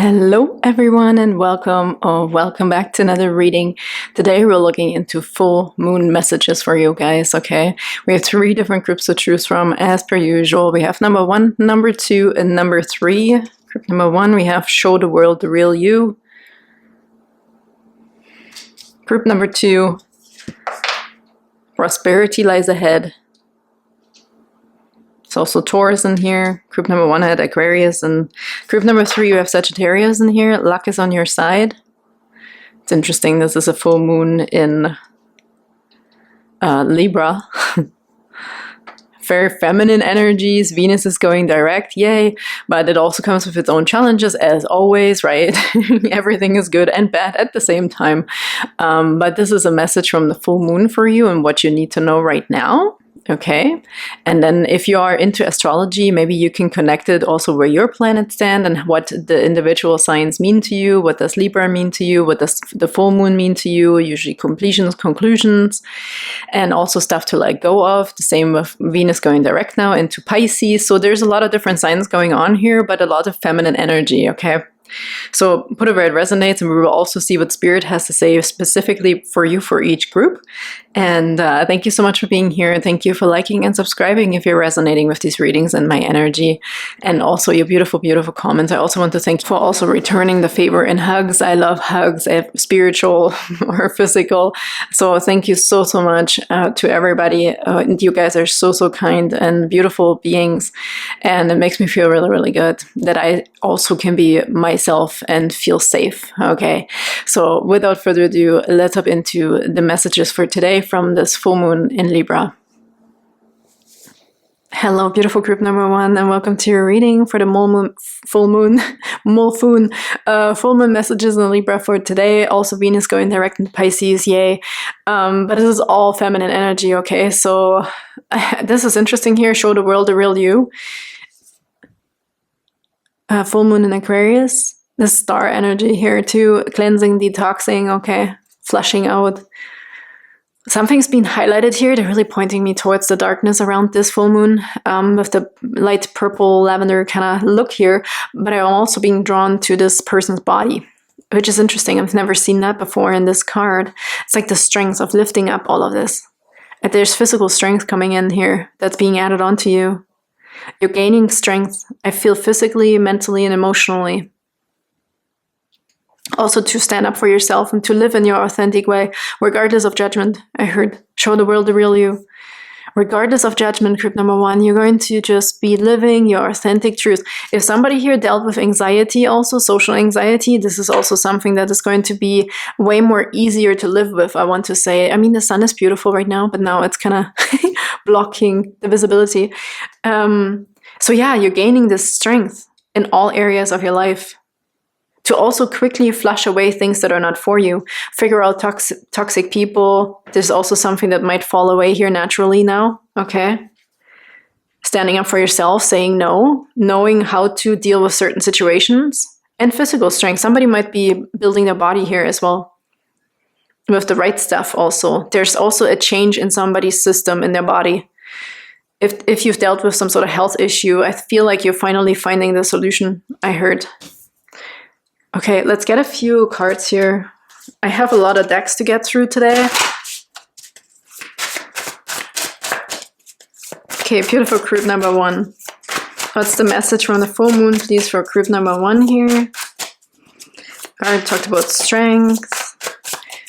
Hello everyone and welcome or welcome back to another reading. Today we're looking into full moon messages for you guys, okay? We have 3 different groups to choose from as per usual. We have number 1, number 2, and number 3. Group number 1 we have Show the World the Real You. Group number 2, Prosperity Lies Ahead. It's also Taurus in here. Group number 1 had Aquarius, and group number 3 you have Sagittarius in here. Luck is on your side. It's interesting, this is a full moon in Libra. Very feminine energies. Venus is going direct, yay, but it also comes with its own challenges as always, right? Everything is good and bad at the same time. But this is a message from the full moon for you and what you need to know right now. Okay, and then if you are into astrology, maybe you can connect it also where your planets stand and what the individual signs mean to you. What does Libra mean to you? What does the full moon mean to you? Usually completions, conclusions, and also stuff to let go of. The same with Venus going direct now into Pisces. So there's a lot of different signs going on here, but a lot of feminine energy, okay? So put it where it resonates, and we will also see what Spirit has to say specifically for you for each group. And thank you so much for being here. Thank you for liking and subscribing if you're resonating with these readings and my energy, and also your beautiful, beautiful comments. I also want to thank you for also returning the favor in hugs. I love hugs, spiritual or physical. So thank you so, so much to everybody. You guys are so, so kind and beautiful beings. And it makes me feel really, really good that I also can be myself and feel safe. Okay, so without further ado, let's hop into the messages for today from this full moon in Libra. Hello, beautiful group number 1, and welcome to your reading for the full moon messages in Libra for today. Also, Venus going direct into Pisces, yay! But this is all feminine energy. Okay, so this is interesting here. Show the world the real you. Full moon in Aquarius. The star energy here too, cleansing, detoxing, okay, flushing out. Something's been highlighted here. They're really pointing me towards the darkness around this full moon with the light purple lavender kind of look here. But I'm also being drawn to this person's body, which is interesting. I've never seen that before in this card. It's like the strength of lifting up all of this. And there's physical strength coming in here that's being added onto you. You're gaining strength, I feel, physically, mentally, and emotionally. Also to stand up for yourself and to live in your authentic way, regardless of judgment. I heard, show the world the real you. Regardless of judgment, group number 1, you're going to just be living your authentic truth. If somebody here dealt with anxiety, also social anxiety, this is also something that is going to be way more easier to live with, I want to say. I mean, the sun is beautiful right now, but now it's kind of blocking the visibility. So yeah, you're gaining this strength in all areas of your life to also quickly flush away things that are not for you. Figure out toxic people. There's also something that might fall away here naturally now, okay? Standing up for yourself, saying no, knowing how to deal with certain situations, and physical strength. Somebody might be building their body here as well, with the right stuff also. There's also a change in somebody's system in their body. If you've dealt with some sort of health issue, I feel like you're finally finding the solution, I heard. Okay, let's get a few cards here. I have a lot of decks to get through today. Okay, beautiful group number 1. What's the message from the full moon, please, for group number 1 here? I talked about strength,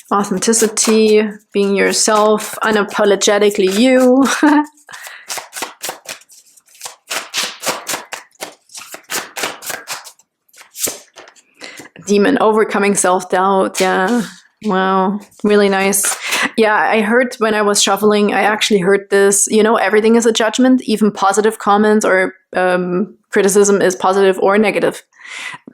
authenticity, being yourself, unapologetically you. Demon, overcoming self-doubt. Yeah, wow, really nice. Yeah, I heard when I was shuffling, I actually heard this, you know, everything is a judgment. Even positive comments or criticism is positive or negative.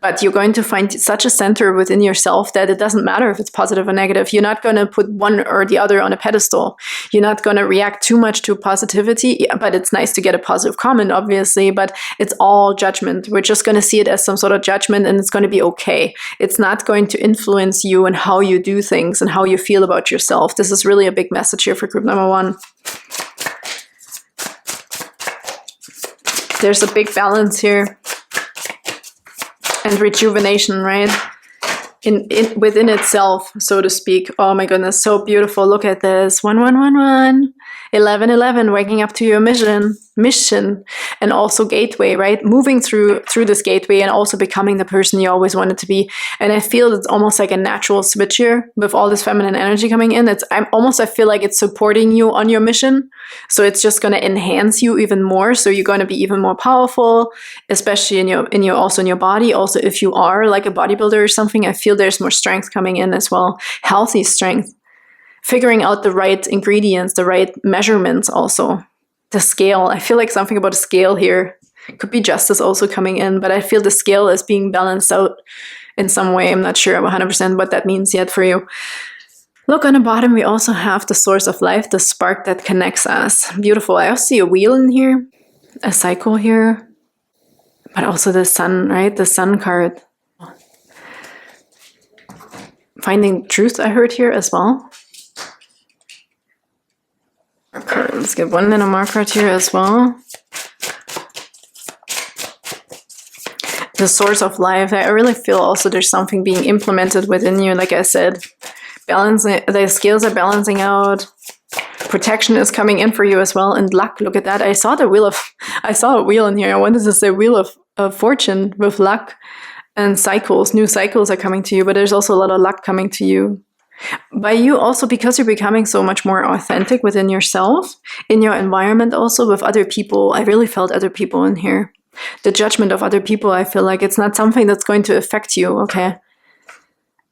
But you're going to find such a center within yourself that it doesn't matter if it's positive or negative. You're not going to put one or the other on a pedestal. You're not going to react too much to positivity. Yeah, but it's nice to get a positive comment, obviously, but it's all judgment. We're just going to see it as some sort of judgment, and it's going to be okay. It's not going to influence you and how you do things and how you feel about yourself. This is really a big message here for group number 1. There's a big balance here. and rejuvenation, right? Within itself, so to speak. Oh my goodness, so beautiful. Look at this. 1111, 1111, waking up to your mission, and also gateway, right? Moving through this gateway and also becoming the person you always wanted to be. And I feel it's almost like a natural switch here with all this feminine energy coming in. I feel like it's supporting you on your mission. So it's just going to enhance you even more. So you're going to be even more powerful, especially in your body. Also, if you are like a bodybuilder or something, I feel there's more strength coming in as well. Healthy strength. Figuring out the right ingredients, the right measurements also. The scale. I feel like something about a scale here. Could be justice also coming in, but I feel the scale is being balanced out in some way. I'm not sure 100% what that means yet for you. Look, on the bottom, we also have the source of life, the spark that connects us. Beautiful. I also see a wheel in here, a cycle here, but also the sun, right? The sun card. Finding truth, I heard here as well. Let's get one little mark card here as well. The source of life. I really feel also there's something being implemented within you, like I said. Balancing, the scales are balancing out. Protection is coming in for you as well. And luck, look at that. I saw a wheel in here. I wanted to say wheel of fortune with luck and cycles. New cycles are coming to you, but there's also a lot of luck coming to you. By you also, because you're becoming so much more authentic within yourself, in your environment also, with other people. I really felt other people in here. The judgment of other people, I feel like it's not something that's going to affect you, okay?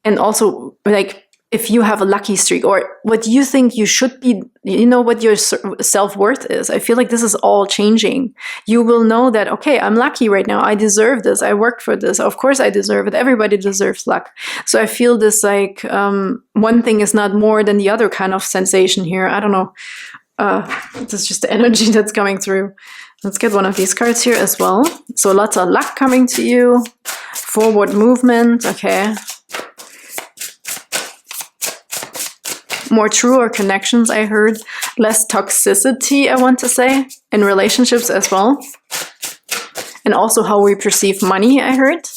And also, like, if you have a lucky streak or what you think you should be, you know what your self-worth is. I feel like this is all changing. You will know that, okay, I'm lucky right now. I deserve this. I worked for this. Of course I deserve it. Everybody deserves luck. So I feel this like one thing is not more than the other kind of sensation here. I don't know. This is just the energy that's coming through. Let's get one of these cards here as well. So lots of luck coming to you. Forward movement. Okay. More truer connections, I heard. Less toxicity, I want to say, in relationships as well. And also how we perceive money, I heard.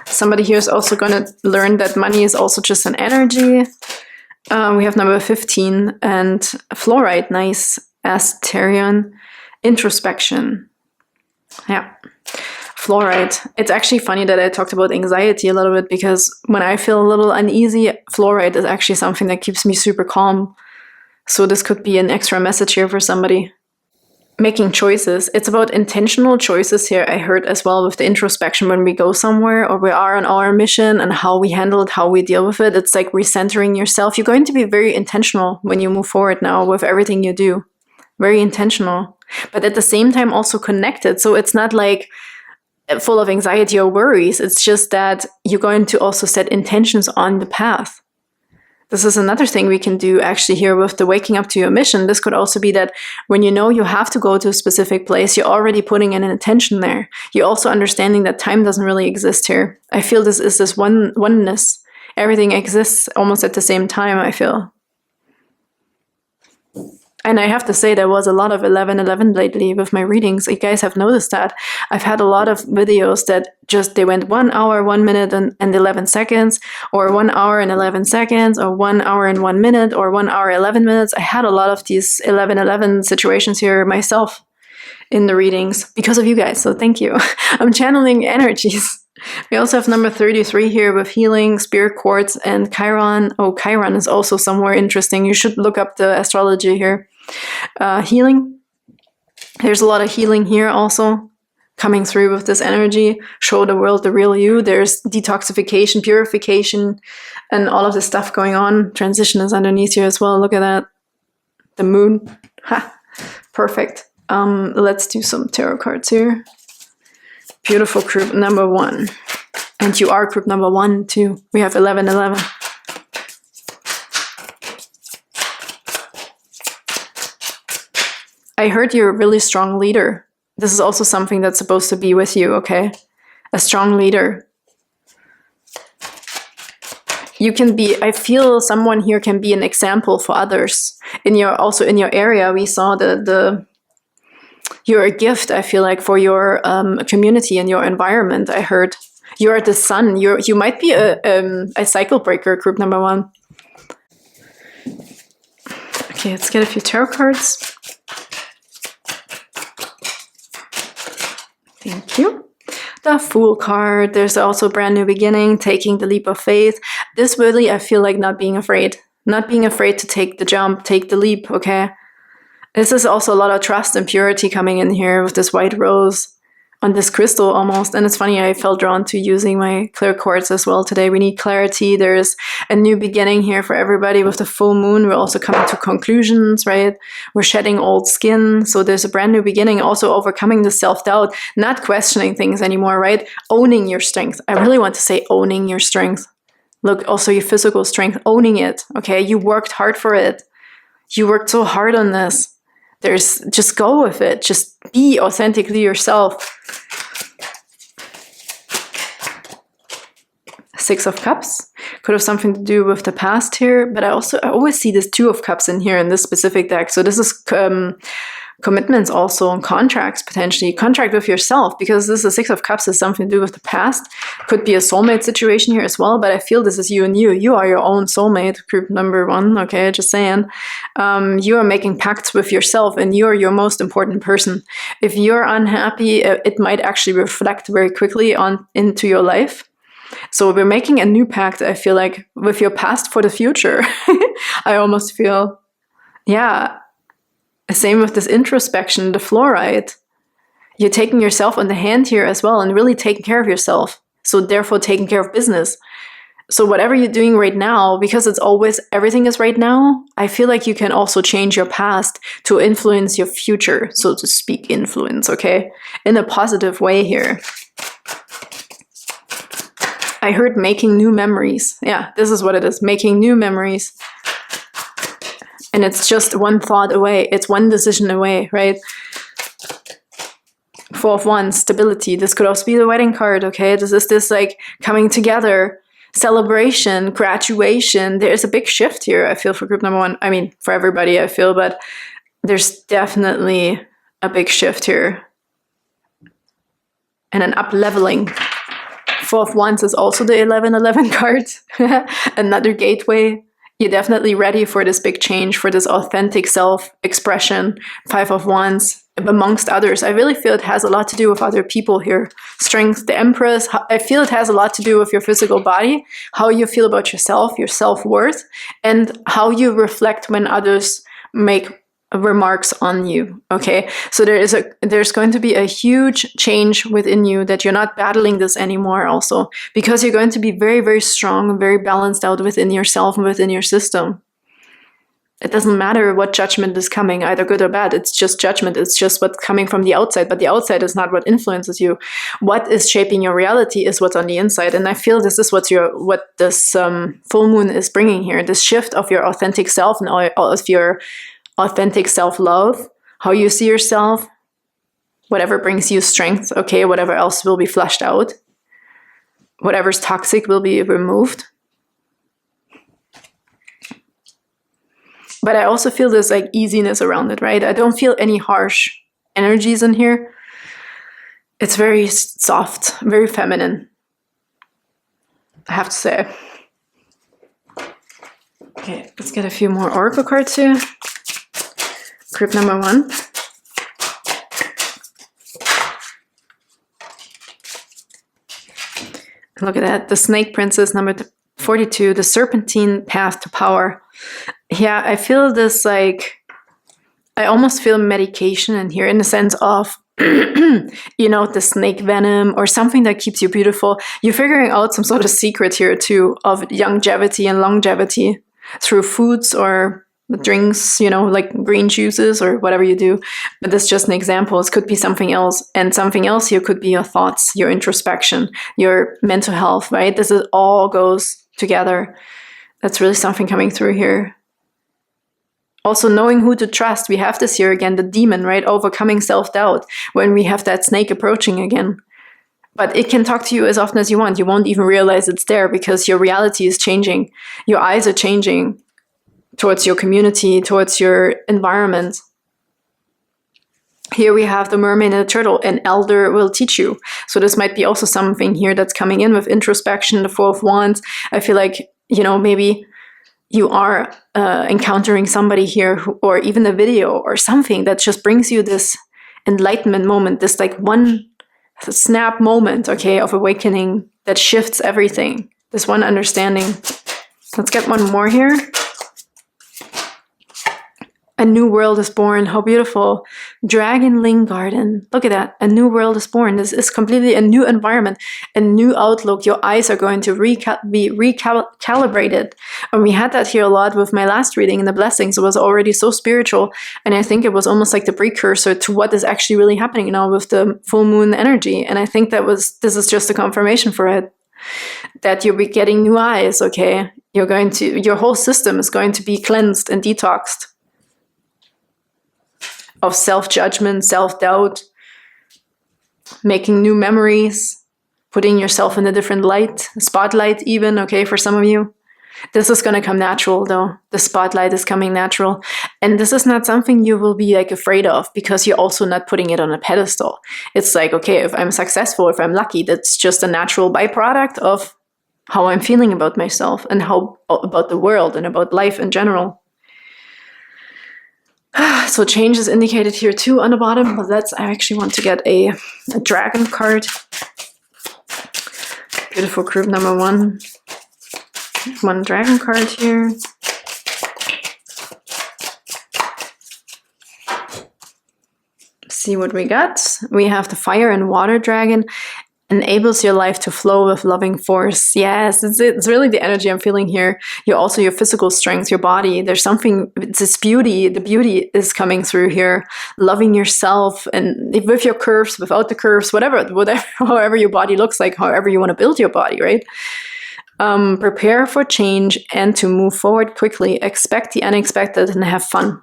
Somebody here is also going to learn that money is also just an energy. We have number 15 and fluoride, nice. Asterion, introspection. Yeah. Fluoride. It's actually funny that I talked about anxiety a little bit because when I feel a little uneasy, fluoride is actually something that keeps me super calm. So this could be an extra message here for somebody. Making choices. It's about intentional choices here, I heard as well, with the introspection when we go somewhere or we are on our mission and how we handle it, how we deal with it. It's like recentering yourself. You're going to be very intentional when you move forward now with everything you do. Very intentional. But at the same time also connected. So it's not like full of anxiety or worries. It's just that you're going to also set intentions on the path. This is another thing we can do actually here with the waking up to your mission. This could also be that when you know you have to go to a specific place, you're already putting in an intention there. You're also understanding that time doesn't really exist here. I feel this is this oneness. Everything exists almost at the same time, I feel. And I have to say there was a lot of 11:11 lately with my readings. You guys have noticed that. I've had a lot of videos that they went 1 hour, 1 minute and 11 seconds, or 1 hour and 11 seconds, or 1 hour and 1 minute, or 1 hour, 11 minutes. I had a lot of these 11:11 situations here myself in the readings because of you guys. So thank you. I'm channeling energies. We also have number 33 here with healing, spirit quartz, and Chiron. Oh, Chiron is also somewhere interesting. You should look up the astrology here. Healing. There's a lot of healing here also coming through with this energy. Show the world the real you. There's detoxification, purification, and all of this stuff going on. Transition is underneath here as well. Look at that. The moon. Ha! Perfect. Let's do some tarot cards here. Beautiful group number 1. And you are group number 1 too. We have 11:11. I heard you're a really strong leader. This is also something that's supposed to be with you, okay? A strong leader. You can be, I feel someone here can be an example for others. Also in your area, we saw the you're a gift, I feel like, for your community and your environment. I heard you're the sun. You might be a cycle breaker, group number 1. Okay, let's get a few tarot cards. Thank you. The Fool card. There's also a brand new beginning, taking the leap of faith. This really, I feel like not being afraid. Not being afraid to take the jump, take the leap, okay? This is also a lot of trust and purity coming in here with this white rose on this crystal almost. And it's funny, I felt drawn to using my clear quartz as well today. We need clarity. There's a new beginning here for everybody with the full moon. We're also coming to conclusions, right? We're shedding old skin. So there's a brand new beginning, also overcoming the self-doubt, not questioning things anymore, right? Owning your strength. I really want to say owning your strength. Look, also your physical strength, owning it, okay? You worked hard for it. You worked so hard on this. Just go with it. Just be authentically yourself. 6 of Cups. Could have something to do with the past here, but I always see this 2 of Cups in here in this specific deck. So this is commitments also and contracts, potentially. Contract with yourself, because this is 6 of Cups has something to do with the past. Could be a soulmate situation here as well, but I feel this is you and you. You are your own soulmate, group number 1, okay, just saying. You are making pacts with yourself and you're your most important person. If you're unhappy, it might actually reflect very quickly into your life. So we're making a new pact, I feel like, with your past for the future. I almost feel, yeah. Same with this introspection, the fluoride. You're taking yourself on the hand here as well and really taking care of yourself. So therefore taking care of business. So whatever you're doing right now, because it's always, everything is right now, I feel like you can also change your past to influence your future, so to speak, influence, okay? In a positive way here. I heard making new memories. Yeah, this is what it is, making new memories. And it's just one thought away. It's one decision away, right? 4 of Wands, stability. This could also be the wedding card, okay? This is this like coming together, celebration, graduation. There's a big shift here, I feel, for group number 1. I mean, for everybody, I feel, but there's definitely a big shift here. And an up-leveling. 4 of Wands is also the 11-11 card. Another gateway. You're definitely ready for this big change, for this authentic self-expression. 5 of Wands, amongst others. I really feel it has a lot to do with other people here. Strength, the Empress. I feel it has a lot to do with your physical body, how you feel about yourself, your self-worth, and how you reflect when others make remarks on you, okay? So there's going to be a huge change within you, that you're not battling this anymore also, because you're going to be very, very strong and very balanced out within yourself and within your system. It doesn't matter what judgment is coming, either good or bad. It's just judgment. It's just what's coming from the outside, but the outside is not what influences you. What is shaping your reality is what's on the inside. And I feel this is what this full moon is bringing here, this shift of your authentic self and of your authentic self-love, how you see yourself, whatever brings you strength, okay, whatever else will be flushed out, whatever's toxic will be removed. But I also feel this like easiness around it, right? I don't feel any harsh energies in here. It's very soft, very feminine, I have to say. Okay, let's get a few more oracle cards here. Group number 1. Look at that. The Snake Princess, number 42. The Serpentine Path to Power. Yeah, I feel this like... I almost feel medication in here, in the sense of, you know, the snake venom or something that keeps you beautiful. You're figuring out some sort of secret here too, of longevity and longevity through foods or drinks, you know, like green juices or whatever you do. But that's just an example. It could be something else. And something else here could be your thoughts, your introspection, your mental health, right? This is all goes together. That's really something coming through here. Also knowing who to trust. We have this here again, the demon, right? Overcoming self-doubt when we have that snake approaching again. But it can talk to you as often as you want. You won't even realize it's there because your reality is changing. Your eyes are changing towards your community, towards your environment. Here we have the mermaid and the turtle. An elder will teach you. So this might be also something here that's coming in with introspection, the Four of Wands. I feel like, you know, maybe you are encountering somebody here or even a video or something that just brings you this enlightenment moment, this like one snap moment, okay, of awakening that shifts everything. This one understanding. Let's get one more here. A new world is born. How beautiful. Dragonling Garden. Look at that. A new world is born. This is completely a new environment, a new outlook. Your eyes are going to be recalibrated. And we had that here a lot with my last reading in the blessings. It was already so spiritual. And I think it was almost like the precursor to what is actually really happening now with the full moon energy. And I think this is just a confirmation for it. That you'll be getting new eyes, okay? Your whole system is going to be cleansed and detoxed of self-judgment, self-doubt, making new memories, putting yourself in a different light, spotlight even, okay, for some of you. This is going to come natural though. The spotlight is coming natural. And this is not something you will be like afraid of because you're also not putting it on a pedestal. It's like, okay, if I'm successful, if I'm lucky, that's just a natural byproduct of how I'm feeling about myself and how about the world and about life in general. So change is indicated here too on the bottom, but I actually want to get a dragon card. Beautiful group number 1. One dragon card here. See what we got. We have the fire and water dragon. Enables your life to flow with loving force. Yes, it's really the energy I'm feeling here. Your physical strength, your body. There's something, it's this beauty. The beauty is coming through here. Loving yourself and with your curves, without the curves, whatever, however your body looks like, however you want to build your body, right? Prepare for change and to move forward quickly. Expect the unexpected and have fun.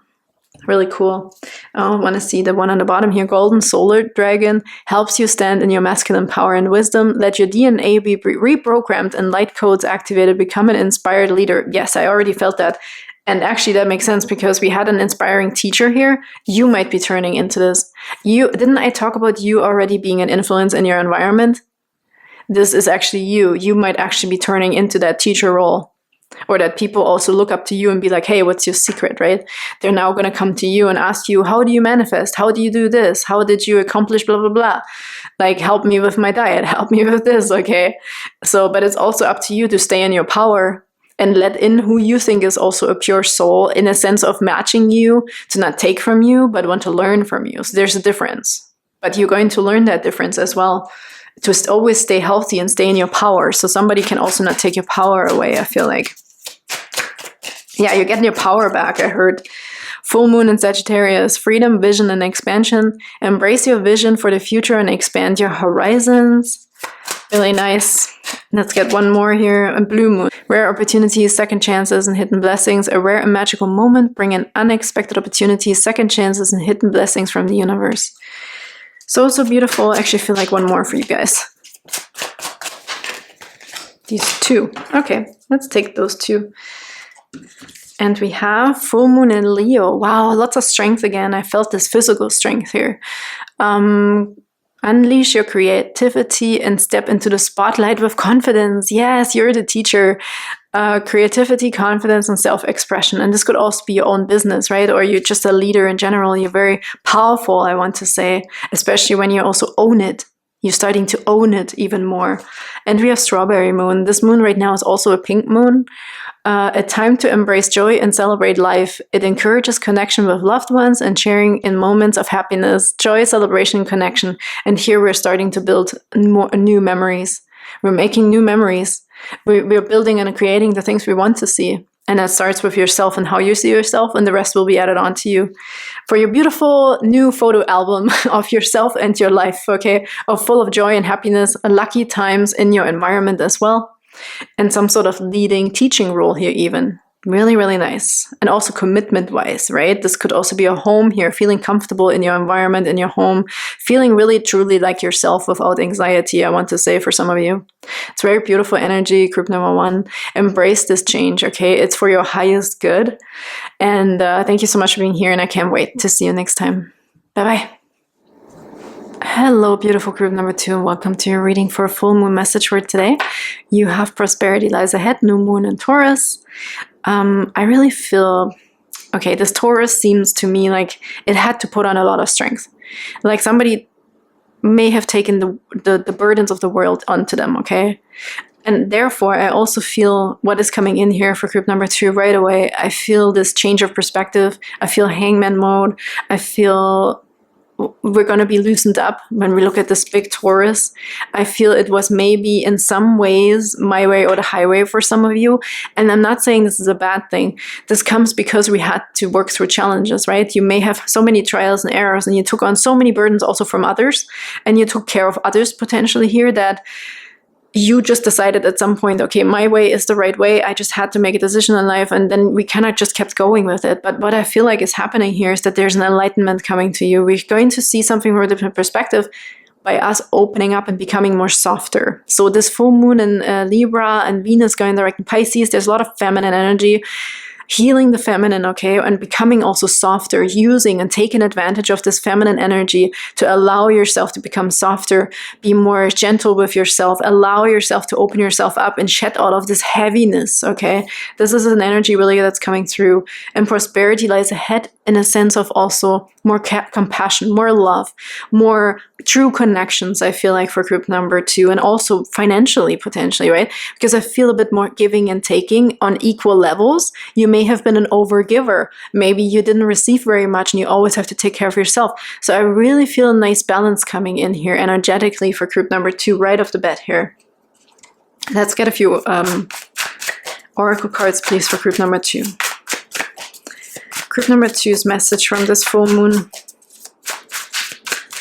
Really cool. I want to see the one on the bottom here. Golden Solar Dragon helps you stand in your masculine power and wisdom. Let your DNA be reprogrammed and light codes activated. Become an inspired leader. Yes, I already felt that. And actually that makes sense because we had an inspiring teacher here. You might be turning into this. Didn't I talk about you already being an influence in your environment? This is actually you. You might actually be turning into that teacher role. Or that people also look up to you and be like, hey, what's your secret, right? They're now going to come to you and ask you, how do you manifest? How do you do this? How did you accomplish blah, blah, blah? Like, help me with my diet. Help me with this, okay? So, but it's also up to you to stay in your power and let in who you think is also a pure soul in a sense of matching you, to not take from you, but want to learn from you. So there's a difference. But you're going to learn that difference as well. To always stay healthy and stay in your power. So somebody can also not take your power away, I feel like. Yeah, you're getting your power back, I heard. Full moon in Sagittarius, freedom, vision, and expansion. Embrace your vision for the future and expand your horizons. Really nice. Let's get one more here. A blue moon. Rare opportunities, second chances, and hidden blessings. A rare and magical moment. Bring in unexpected opportunities, second chances, and hidden blessings from the universe. So beautiful. I actually feel like one more for you guys. These two. Okay, let's take those two. And we have full moon in Leo. Wow, lots of strength again. I felt this physical strength here. Unleash your creativity and step into the spotlight with confidence. Yes, you're the teacher. Creativity, confidence, and self-expression. And this could also be your own business, right? Or you're just a leader in general. You're very powerful, I want to say, especially when you also own it. You're starting to own it even more. And we have strawberry moon. This moon right now is also a pink moon. A time to embrace joy and celebrate life. It encourages connection with loved ones and sharing in moments of happiness, joy, celebration, connection. And here we're starting to build new memories. We're making new memories. We're building and creating the things we want to see. And that starts with yourself and how you see yourself, and the rest will be added on to you. For your beautiful new photo album of yourself and your life, okay? Full of joy and happiness, lucky times in your environment as well. And some sort of leading teaching role here even. Really, really nice. And also commitment-wise, right? This could also be a home here, feeling comfortable in your environment, in your home, feeling really, truly like yourself without anxiety, I want to say for some of you. It's very beautiful energy, group number 1. Embrace this change, okay? It's for your highest good. And thank you so much for being here, and I can't wait to see you next time. Bye-bye. Hello, beautiful group number 2, and welcome to your reading for a full moon message for today. You have prosperity lies ahead, new moon in Taurus. I really feel, okay, this Taurus seems to me like it had to put on a lot of strength. Like somebody may have taken the burdens of the world onto them, okay? And therefore, I also feel what is coming in here for group number 2 right away. I feel this change of perspective. I feel hangman mode. I feel we're going to be loosened up when we look at this big Taurus. I feel it was maybe in some ways my way or the highway for some of you. And I'm not saying this is a bad thing. This comes because we had to work through challenges, right? You may have so many trials and errors, and you took on so many burdens also from others, and you took care of others potentially here, that you just decided at some point, okay, my way is the right way. I just had to make a decision in life, and then we kind of just kept going with it. But what I feel like is happening here is that there's an enlightenment coming to you. We're going to see something from a different perspective by us opening up and becoming more softer. So this full moon in Libra and Venus going direct in Pisces, there's a lot of feminine energy. Healing the feminine, okay, and becoming also softer, using and taking advantage of this feminine energy to allow yourself to become softer, be more gentle with yourself, allow yourself to open yourself up and shed all of this heaviness, okay? This is an energy really that's coming through, and prosperity lies ahead in a sense of also more compassion, more love, more true connections, I feel like, for group number 2, and also financially, potentially, right? Because I feel a bit more giving and taking on equal levels. You may have been an overgiver. Maybe you didn't receive very much and you always have to take care of yourself. So I really feel a nice balance coming in here energetically for group number 2 right off the bat here. Let's get a few oracle cards, please, for group number 2. Group number 2's message from this full moon.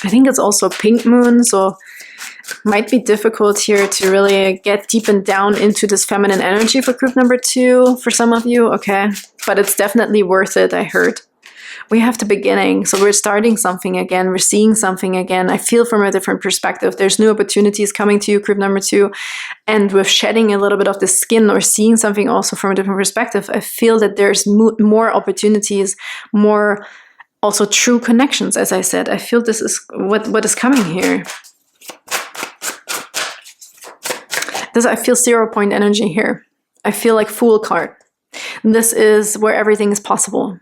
I think it's also a pink moon, so might be difficult here to really get deep and down into this feminine energy for group number 2 for some of you, okay? But it's definitely worth it, I heard. We have the beginning, so we're starting something again, we're seeing something again. I feel from a different perspective. There's new opportunities coming to you, group number 2, and with shedding a little bit of the skin or seeing something also from a different perspective, I feel that there's more opportunities, more also true connections, as I said. I feel this is what is coming here. I feel 0 point energy here. I feel like Fool card. This is where everything is possible,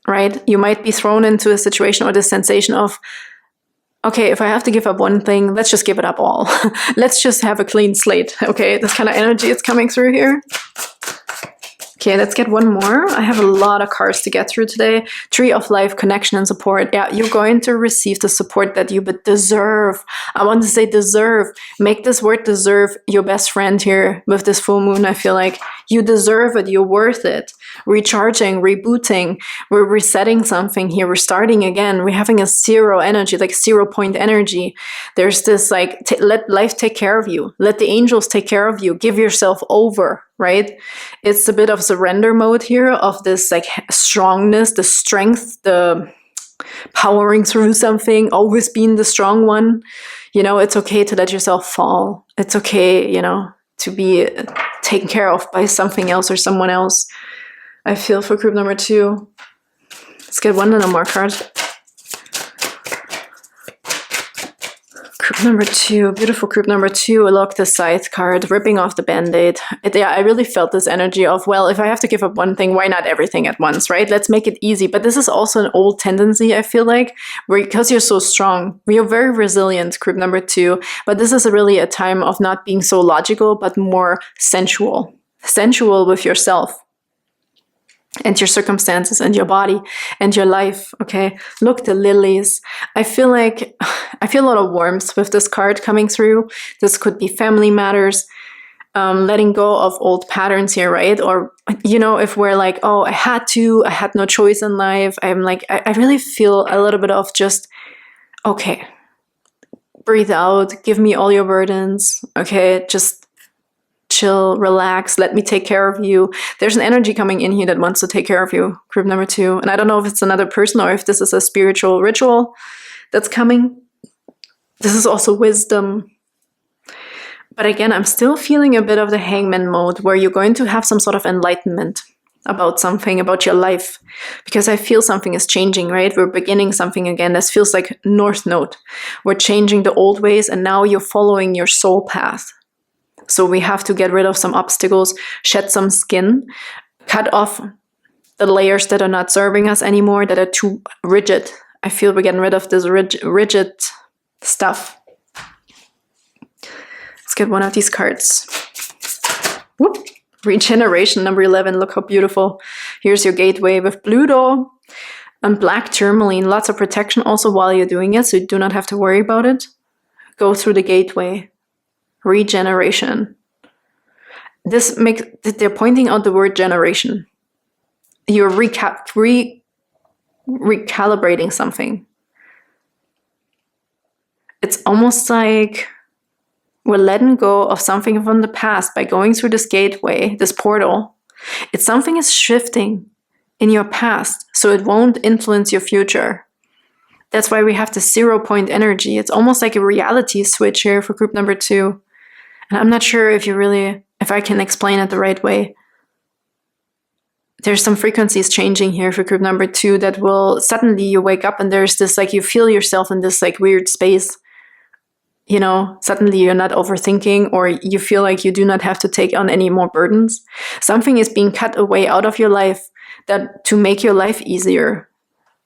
right? You might be thrown into a situation or this sensation of, okay, if I have to give up one thing, let's just give it up all. Let's just have a clean slate, okay? This kind of energy is coming through here. Okay, let's get one more. I have a lot of cards to get through today. Tree of Life, connection and support. Yeah, you're going to receive the support that you deserve. I want to say deserve. Make this word deserve your best friend here with this full moon. I feel like you deserve it. You're worth it. Recharging, rebooting. We're resetting something here. We're starting again. We're having a 0 energy, like 0 point energy. There's this like, let life take care of you. Let the angels take care of you. Give yourself over. Right? It's a bit of surrender mode here, of this like strongness, the strength, the powering through something, always being the strong one. You know, it's okay to let yourself fall. It's okay, you know, to be taken care of by something else or someone else. I feel for group number 2. Let's get one more card. Group number 2, beautiful group number 2, look, the Scythe card, ripping off the band-aid. Yeah, I really felt this energy of, well, if I have to give up one thing, why not everything at once, right? Let's make it easy. But this is also an old tendency, I feel like, where because you're so strong, you're very resilient, group number 2, but this is really a time of not being so logical, but more sensual. Sensual with yourself and your circumstances and your body and your life, okay? Look, the lilies. I feel a lot of warmth with this card coming through. This could be family matters, letting go of old patterns here, right? Or, you know, if we're like, oh, I had no choice in life. I'm like, I really feel a little bit of just, okay, breathe out, give me all your burdens, okay? Just chill, relax, let me take care of you. There's an energy coming in here that wants to take care of you, group number 2. And I don't know if it's another person or if this is a spiritual ritual that's coming. This is also wisdom. But again, I'm still feeling a bit of the hangman mode where you're going to have some sort of enlightenment. about something, about your life, because I feel something is changing, right? We're beginning something again. This feels like North Node. We're changing the old ways, and now you're following your soul path. So we have to get rid of some obstacles, shed some skin, cut off the layers that are not serving us anymore, that are too rigid. I feel we're getting rid of this rigid stuff. Let's get one of these cards. Whoop. Regeneration, number 11. Look how beautiful. Here's your gateway with Pluto and black tourmaline. Lots of protection also while you're doing it, so you do not have to worry about it. Go through the gateway. Regeneration. They're pointing out the word generation. You're recalibrating something. It's almost like we're letting go of something from the past by going through this gateway, this portal. It's something is shifting in your past, so it won't influence your future. That's why we have the 0 point energy. It's almost like a reality switch here for group number 2. And I'm not sure if I can explain it the right way. There's some frequencies changing here for group number 2 that will suddenly you wake up and there's this, like, you feel yourself in this like weird space. You know, suddenly you're not overthinking, or you feel like you do not have to take on any more burdens. Something is being cut away out of your life that to make your life easier.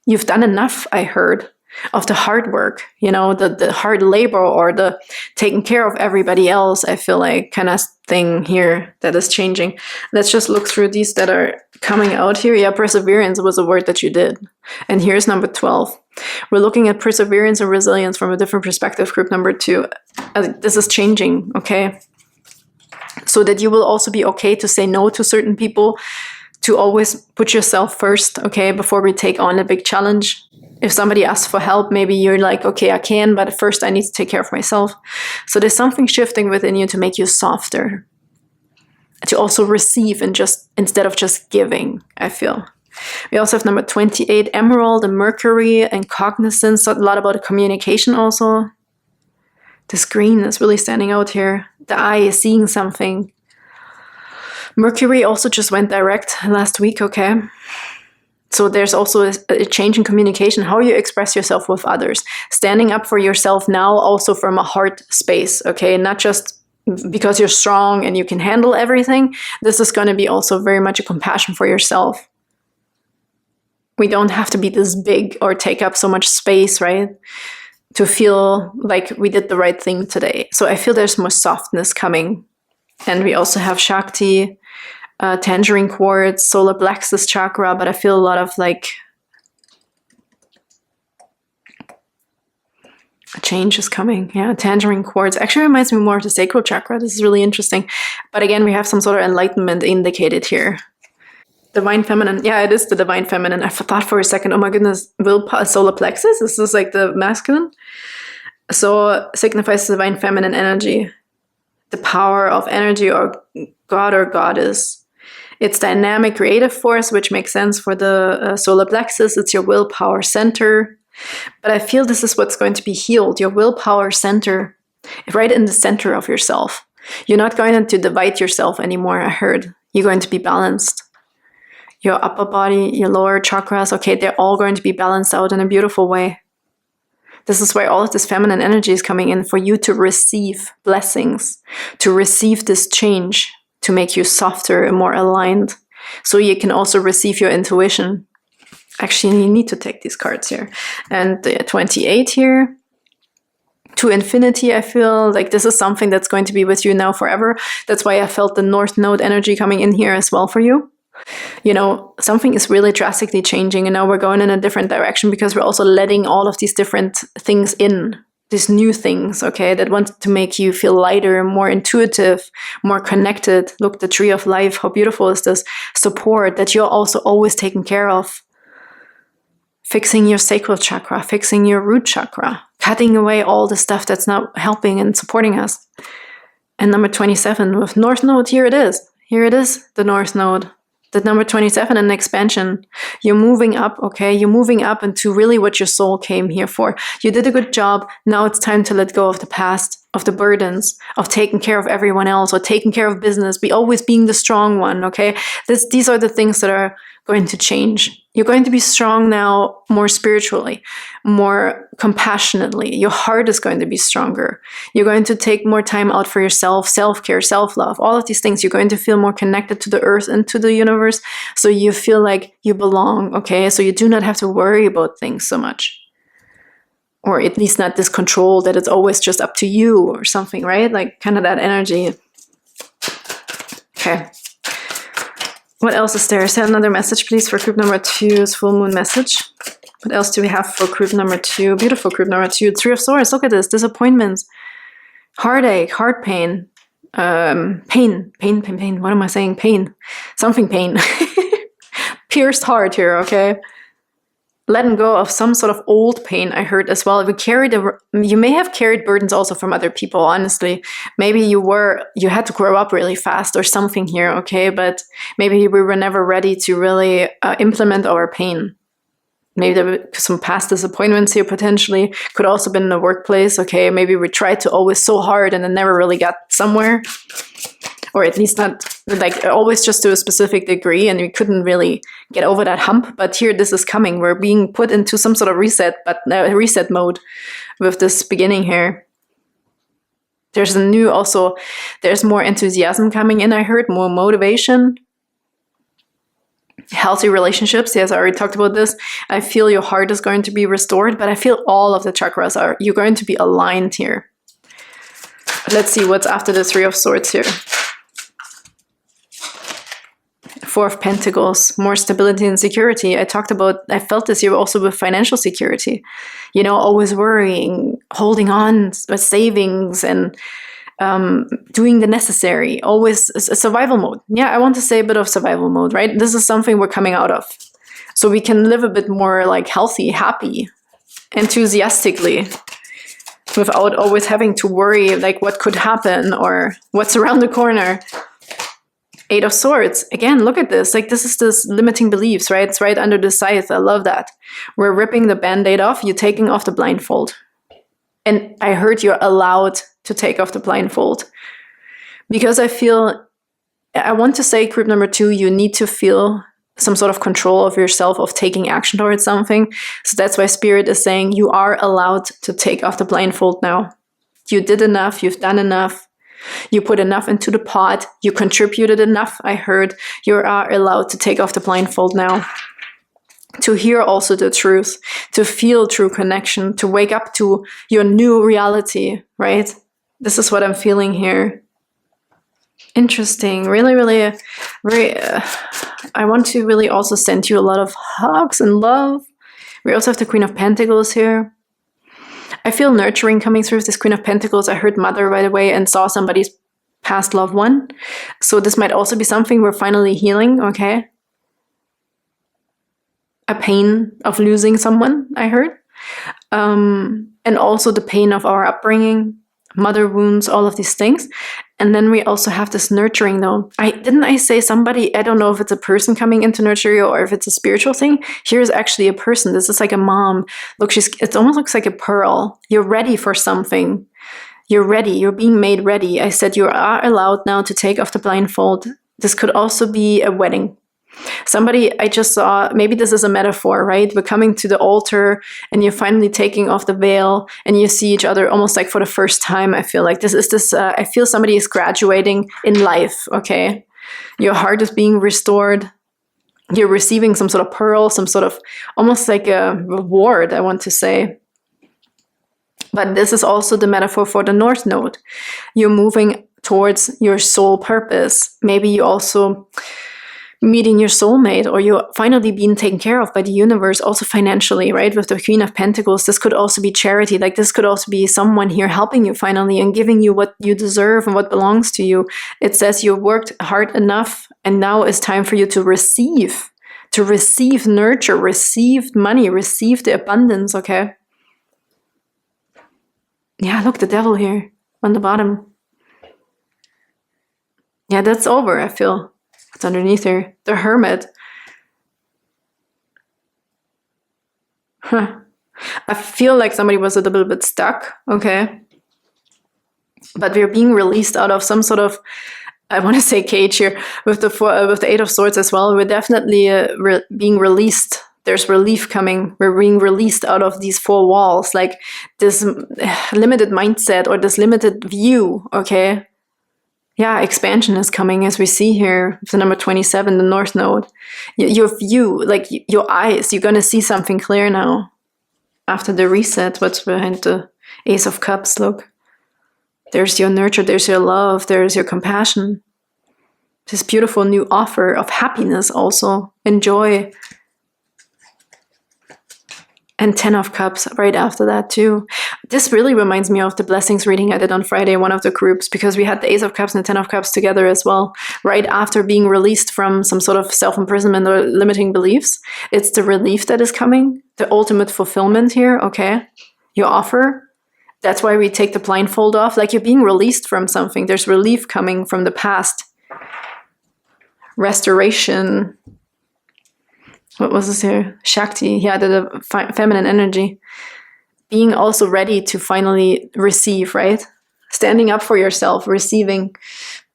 You've done enough, I heard, of the hard work, you know, the hard labor or the taking care of everybody else, I feel like, kind of thing here that is changing. Let's just look through these that are coming out here. Yeah, perseverance was a word that you did. And here's number 12. We're looking at perseverance and resilience from a different perspective, group number 2. This is changing, okay? So that you will also be okay to say no to certain people, to always put yourself first, okay, before we take on a big challenge. If somebody asks for help, maybe you're like, okay, I can, but first I need to take care of myself. So there's something shifting within you to make you softer, to also receive and just instead of just giving, I feel. We also have number 28, Emerald and Mercury and Cognizance. So a lot about communication also. This green is really standing out here. The eye is seeing something. Mercury also just went direct last week, okay? So there's also a change in communication, how you express yourself with others. Standing up for yourself now also from a heart space, okay? Not just because you're strong and you can handle everything. This is going to be also very much a compassion for yourself. We don't have to be this big or take up so much space, right? To feel like we did the right thing today. So I feel there's more softness coming. And we also have Shakti, tangerine quartz, solar plexus chakra, but I feel a lot of like a change is coming. Yeah, tangerine quartz actually reminds me more of the sacral chakra. This is really interesting. But again, we have some sort of enlightenment indicated here. Divine feminine. Yeah, it is the divine feminine. I thought for a second, oh my goodness, solar plexus? Is this like the masculine? So signifies the divine feminine energy, the power of energy or god or goddess. It's dynamic creative force, which makes sense for the solar plexus. It's your willpower center. But I feel this is what's going to be healed, your willpower center, right in the center of yourself. You're not going to divide yourself anymore, I heard. You're going to be balanced. Your upper body, your lower chakras, okay, they're all going to be balanced out in a beautiful way. This is where all of this feminine energy is coming in for you to receive blessings, to receive this change, to make you softer and more aligned. So you can also receive your intuition. Actually, you need to take these cards here. And the 28 here, to infinity, I feel like this is something that's going to be with you now forever. That's why I felt the North Node energy coming in here as well for you. You know, something is really drastically changing, and now we're going in a different direction because we're also letting all of these different things in, these new things, okay, that want to make you feel lighter, more intuitive, more connected. Look, the tree of life, how beautiful is this? Support that you're also always taken care of. Fixing your sacral chakra, fixing your root chakra, cutting away all the stuff that's not helping and supporting us. And number 27 with North Node, here it is. Here it is, the North Node. The number 27 and expansion. You're moving up, okay? You're moving up into really what your soul came here for. You did a good job. Now it's time to let go of the past. of the burdens of taking care of everyone else or taking care of business, be always being the strong one, okay? These are the things that are going to change. You're going to be strong now, more spiritually, more compassionately. Your heart is going to be stronger. You're going to take more time out for yourself, self-care, self-love, all of these things. You're going to feel more connected to the earth and to the universe, so you feel like you belong, okay? So you do not have to worry about things so much. Or at least not this control that it's always just up to you or something, right? Like kind of that energy. Okay. What else is there? Is there another message, please, for group number 2's full moon message? What else do we have for group number 2? Beautiful group number 2. 3 of Swords. Look at this. Disappointments. Heartache. Heart pain. Pain. What am I saying? Pain. Something pain. Pierced heart here, okay? Letting go of some sort of old pain, I heard as well. You may have carried burdens also from other people, honestly. Maybe you had to grow up really fast or something here, okay? But maybe we were never ready to really implement our pain. Maybe there were some past disappointments here potentially. Could also have been in the workplace, okay? Maybe we tried to always so hard and then never really got somewhere. Or at least not, like, always just to a specific degree, and we couldn't really get over that hump. But here, this is coming. We're being put into some sort of reset mode with this beginning here. There's there's more enthusiasm coming in, I heard, more motivation. Healthy relationships, yes, I already talked about this. I feel your heart is going to be restored, but I feel all of the chakras you're going to be aligned here. Let's see what's after the 3 of Swords here. 4 of Pentacles, more stability and security. I felt this year also with financial security. You know, always worrying, holding on, savings, and doing the necessary. Always a survival mode. Yeah, I want to say a bit of survival mode, right? This is something we're coming out of. So we can live a bit more like healthy, happy, enthusiastically, without always having to worry like what could happen or what's around the corner. 8 of Swords. Again, look at this. Like, this is this limiting beliefs, right? It's right under the scythe. I love that. We're ripping the band-aid off. You're taking off the blindfold. And I heard you're allowed to take off the blindfold. Because I want to say, group number 2, you need to feel some sort of control of yourself, of taking action towards something. So that's why Spirit is saying you are allowed to take off the blindfold now. You did enough. You've done enough. You put enough into the pot. You contributed enough, I heard. You are allowed to take off the blindfold now. To hear also the truth. To feel true connection. To wake up to your new reality, right? This is what I'm feeling here. Interesting. Really, really, very... I want to really also send you a lot of hugs and love. We also have the Queen of Pentacles here. I feel nurturing coming through this Queen of Pentacles. I heard mother right away and saw somebody's past loved one. So this might also be something we're finally healing, okay? A pain of losing someone, I heard. And also the pain of our upbringing, mother wounds, all of these things. And then we also have this nurturing though. Didn't I say somebody, I don't know if it's a person coming in to nurture you or if it's a spiritual thing. Here's actually a person. This is like a mom. Look, it almost looks like a pearl. You're ready for something. You're ready. You're being made ready. I said you are allowed now to take off the blindfold. This could also be a wedding. Somebody I just saw, maybe this is a metaphor, right? We're coming to the altar and you're finally taking off the veil and you see each other almost like for the first time. I feel like I feel somebody is graduating in life, okay? Your heart is being restored. You're receiving some sort of pearl, some sort of almost like a reward, I want to say. But this is also the metaphor for the North Node. You're moving towards your soul purpose. Maybe you also meeting your soulmate, or you're finally being taken care of by the universe, also financially, right? With the Queen of Pentacles, this could also be charity. Like, this could also be someone here helping you finally and giving you what you deserve and what belongs to you. It says you worked hard enough and now it's time for you to receive nurture, receive money, receive the abundance, okay? Yeah, look, the devil here on the bottom. Yeah, that's over, I feel. What's underneath here? The Hermit. Huh. I feel like somebody was a little bit stuck, okay? but we're being released out of some sort of, I want to say, cage here with the Eight of Swords as well. We're definitely being released. There's relief coming. We're being released out of these four walls, like this limited mindset or this limited view, okay? Yeah, expansion is coming, as we see here, the number 27, the North Node. Your view, like your eyes, you're going to see something clear now. After the reset, what's behind the Ace of Cups, look. There's your nurture, there's your love, there's your compassion. This beautiful new offer of happiness also, and joy. And 10 of Cups right after that too. This really reminds me of the blessings reading I did on Friday, one of the groups, because we had the Ace of Cups and the 10 of Cups together as well, right after being released from some sort of self-imprisonment or limiting beliefs. It's the relief that is coming, the ultimate fulfillment here, okay? Your offer. That's why we take the blindfold off, like you're being released from something. There's relief coming from the past. Restoration. What was this here? Shakti. Yeah, the feminine energy. Being also ready to finally receive, right? Standing up for yourself, receiving.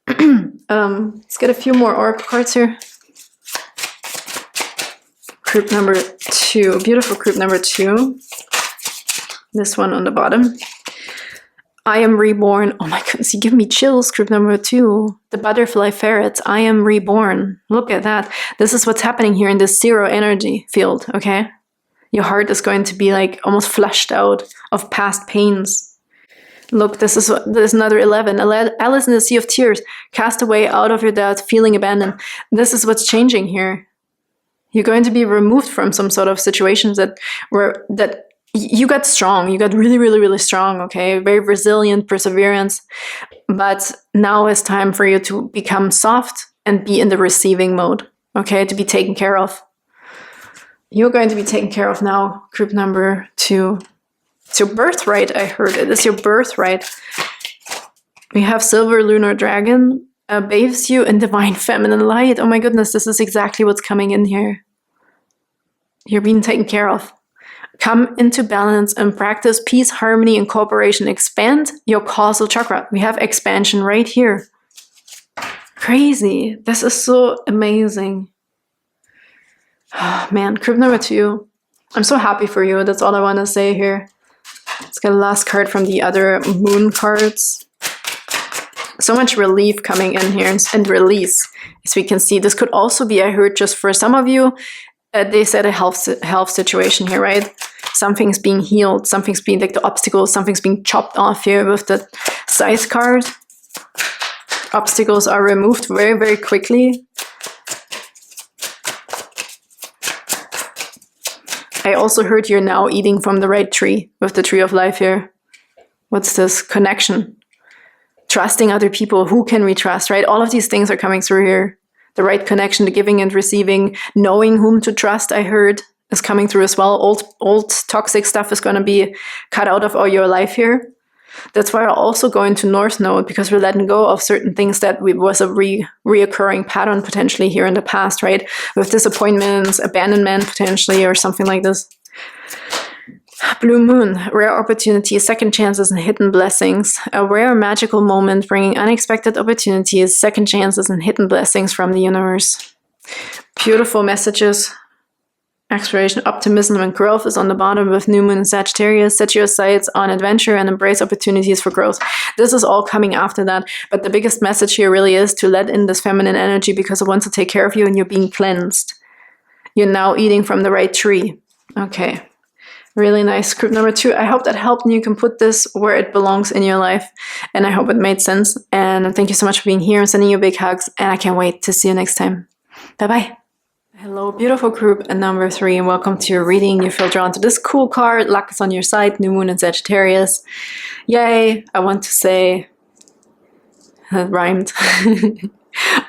Let's get a few more oracle cards here. Group number 2. Beautiful group number 2. This one on the bottom. I am reborn. Oh my goodness, you give me chills. Group number 2. The butterfly ferrets. I am reborn. Look at that. This is what's happening here in this 0 energy field, okay? Your heart is going to be like almost flushed out of past pains. Look, there's another 11. Alice in the Sea of Tears. Cast away out of your doubt, feeling abandoned. This is what's changing here. You're going to be removed from some sort of situations that you got strong. You got really, really, really strong, okay? Very resilient, perseverance. But now it's time for you to become soft and be in the receiving mode, okay? To be taken care of. You're going to be taken care of now, group number 2. It's your birthright, I heard it. It's your birthright. We have Silver Lunar Dragon. Bathes you in divine feminine light. Oh my goodness, this is exactly what's coming in here. You're being taken care of. Come into balance and practice peace, harmony, and cooperation. Expand your causal chakra. We have expansion right here. Crazy. This is so amazing. Oh, man, group number 2. I'm so happy for you. That's all I want to say here. Let's get a last card from the other moon cards. So much relief coming in here and release. As we can see, this could also be, I heard, just for some of you, they said a health situation here, right? Something's being healed, something's being, like the obstacles, something's being chopped off here with the Scythe card. Obstacles are removed very, very quickly. I also heard you're now eating from the right tree with the Tree of Life here. What's this? Connection. Trusting other people. Who can we trust, right? All of these things are coming through here. The right connection, the giving and receiving, knowing whom to trust, I heard, is coming through as well. Old toxic stuff is going to be cut out of all your life here. That's why we're also going to North Node, because we're letting go of certain things that was a reoccurring pattern potentially here in the past, right? With disappointments, abandonment potentially, or something like this. Blue Moon, rare opportunities, second chances, and hidden blessings. A rare magical moment bringing unexpected opportunities, second chances, and hidden blessings from the universe. Beautiful messages. Exploration, optimism, and growth is on the bottom with New Moon and Sagittarius. Set your sights on adventure and embrace opportunities for growth. This is all coming after that. But the biggest message here really is to let in this feminine energy, because it wants to take care of you and you're being cleansed. You're now eating from the right tree. Okay. Really nice. Group number 2. I hope that helped and you can put this where it belongs in your life. And I hope it made sense. And thank you so much for being here and sending you big hugs. And I can't wait to see you next time. Bye-bye. Hello, beautiful group and number 3, and welcome to your reading. You feel drawn to this cool card. Luck is on your side. New Moon and Sagittarius. Yay! I want to say, that rhymed.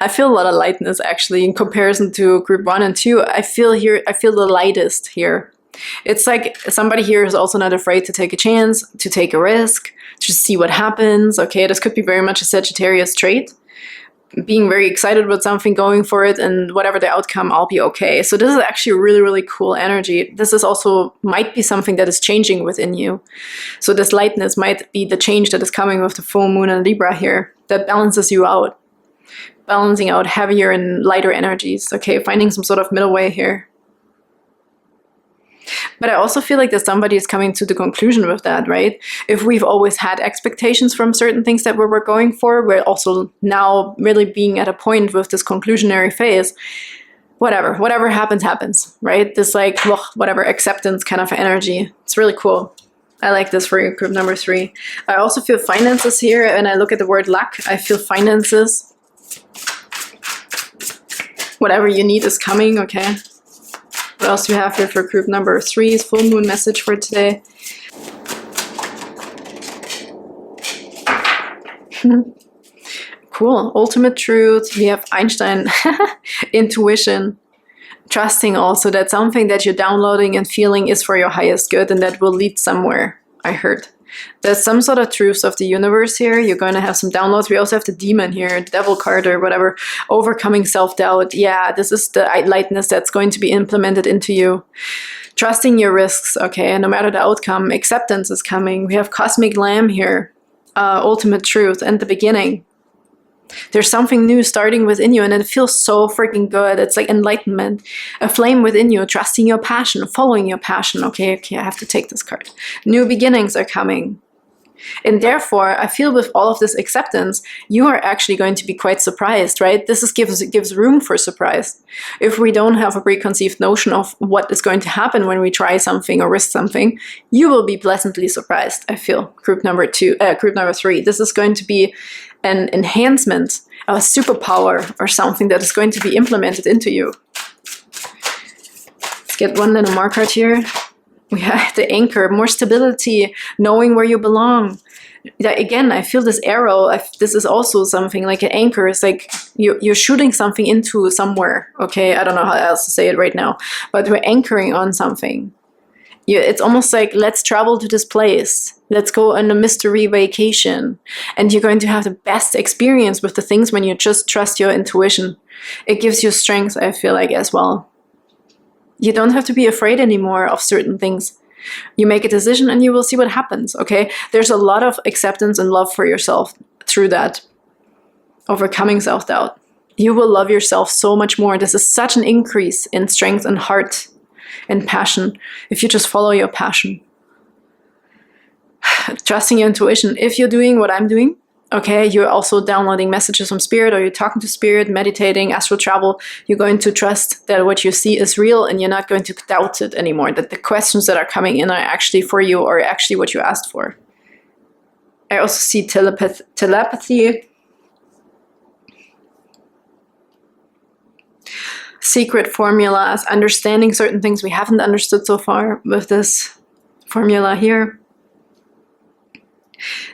I feel a lot of lightness actually in comparison to group 1 and 2. I feel the lightest here. It's like somebody here is also not afraid to take a chance, to take a risk, to see what happens. Okay, this could be very much a Sagittarius trait. being very excited about something, going for it, and whatever the outcome, I'll be okay. So this is actually a really, really cool energy. This is also might be something that is changing within you. So this lightness might be the change that is coming with the full moon and Libra here, that balances you out. Balancing out heavier and lighter energies. Okay, finding some sort of middle way here. But I also feel like that somebody is coming to the conclusion with that, right? If we've always had expectations from certain things that we were going for, we're also now really being at a point with this conclusionary phase. Whatever happens, happens, right? This like, well, whatever, acceptance kind of energy. It's really cool. I like this for group number 3. I also feel finances here, and I look at the word luck. I feel finances. Whatever you need is coming, okay? What else do we have here for group number 3 is full moon message for today. Cool. Ultimate truth. We have Einstein. Intuition. Trusting also that something that you're downloading and feeling is for your highest good and that will lead somewhere, I heard. There's some sort of truths of the universe here. You're going to have some downloads. We also have the demon here, devil card or whatever. Overcoming self-doubt. Yeah, this is the lightness that's going to be implemented into you. Trusting your risks, okay, and no matter the outcome, acceptance is coming. We have cosmic lamb here, ultimate truth, and the beginning. There's something new starting within you, and it feels so freaking good. It's like enlightenment, a flame within you, trusting your passion, following your passion. Okay, I have to take this card. New beginnings are coming. And therefore, I feel with all of this acceptance, you are actually going to be quite surprised, right? This gives room for surprise. If we don't have a preconceived notion of what is going to happen when we try something or risk something, you will be pleasantly surprised, I feel. Group number 3. This is going to be an enhancement, a superpower, or something that is going to be implemented into you. Let's get one little more card here. We have the anchor, more stability, knowing where you belong. Again, I feel this arrow. This is also something like an anchor. It's like you're shooting something into somewhere. Okay, I don't know how else to say it right now, but we're anchoring on something. It's almost like, let's travel to this place. Let's go on a mystery vacation. And you're going to have the best experience with the things when you just trust your intuition. It gives you strength, I feel like, as well. You don't have to be afraid anymore of certain things. You make a decision and you will see what happens, okay? There's a lot of acceptance and love for yourself through that. Overcoming self-doubt. You will love yourself so much more. This is such an increase in strength and heart and passion if you just follow your passion. Trusting your intuition. If you're doing what I'm doing, okay, you're also downloading messages from spirit, or you're talking to spirit, meditating, astral travel, you're going to trust that what you see is real and you're not going to doubt it anymore, that the questions that are coming in are actually for you or actually what you asked for. I also see telepathy. Secret formulas, understanding certain things we haven't understood so far with this formula here.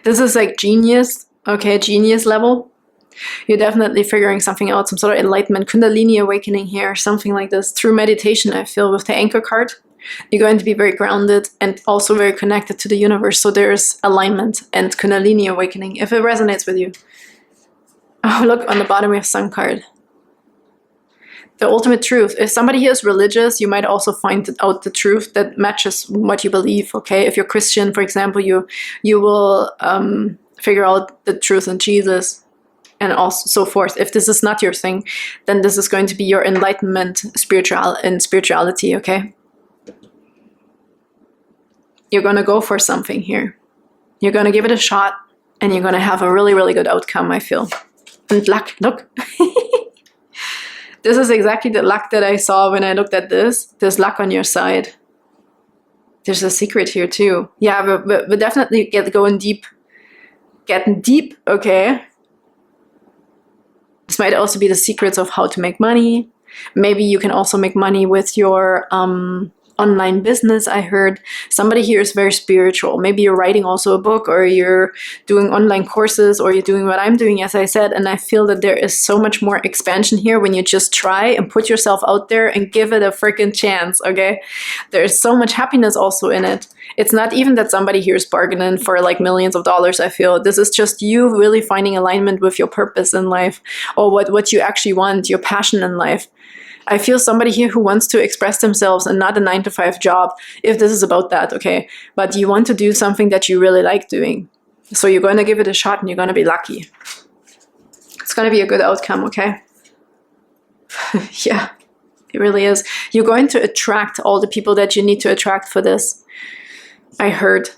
This is like genius, okay, genius level. You're definitely figuring something out, some sort of enlightenment, kundalini awakening here, something like this. Through meditation, I feel, with the anchor card, you're going to be very grounded and also very connected to the universe. So there's alignment and kundalini awakening, if it resonates with you. Oh, look, on the bottom we have sun card. The ultimate truth. If somebody here is religious, you might also find out the truth that matches what you believe, okay? If you're Christian, for example, you will figure out the truth in Jesus and also so forth. If this is not your thing, then this is going to be your enlightenment spirituality, okay? You're going to go for something here. You're going to give it a shot and you're going to have a really, really good outcome, I feel. And luck, look. This is exactly the luck that I saw when I looked at this. There's luck on your side. There's a secret here too. Yeah, we're definitely going deep. Getting deep, okay. This might also be the secrets of how to make money. Maybe you can also make money with your online business, I heard. Somebody here is very spiritual. Maybe you're writing also a book, or you're doing online courses, or you're doing what I'm doing, as I said. And I feel that there is so much more expansion here when you just try and put yourself out there and give it a freaking chance, okay? There's so much happiness also in it. It's not even that somebody here is bargaining for like millions of dollars, I feel. This is just you really finding alignment with your purpose in life, or what you actually want, your passion in life. I feel somebody here who wants to express themselves and not a 9-to-5 job, if this is about that, okay? But you want to do something that you really like doing. So you're going to give it a shot and you're going to be lucky. It's going to be a good outcome, okay? Yeah, it really is. You're going to attract all the people that you need to attract for this. I heard.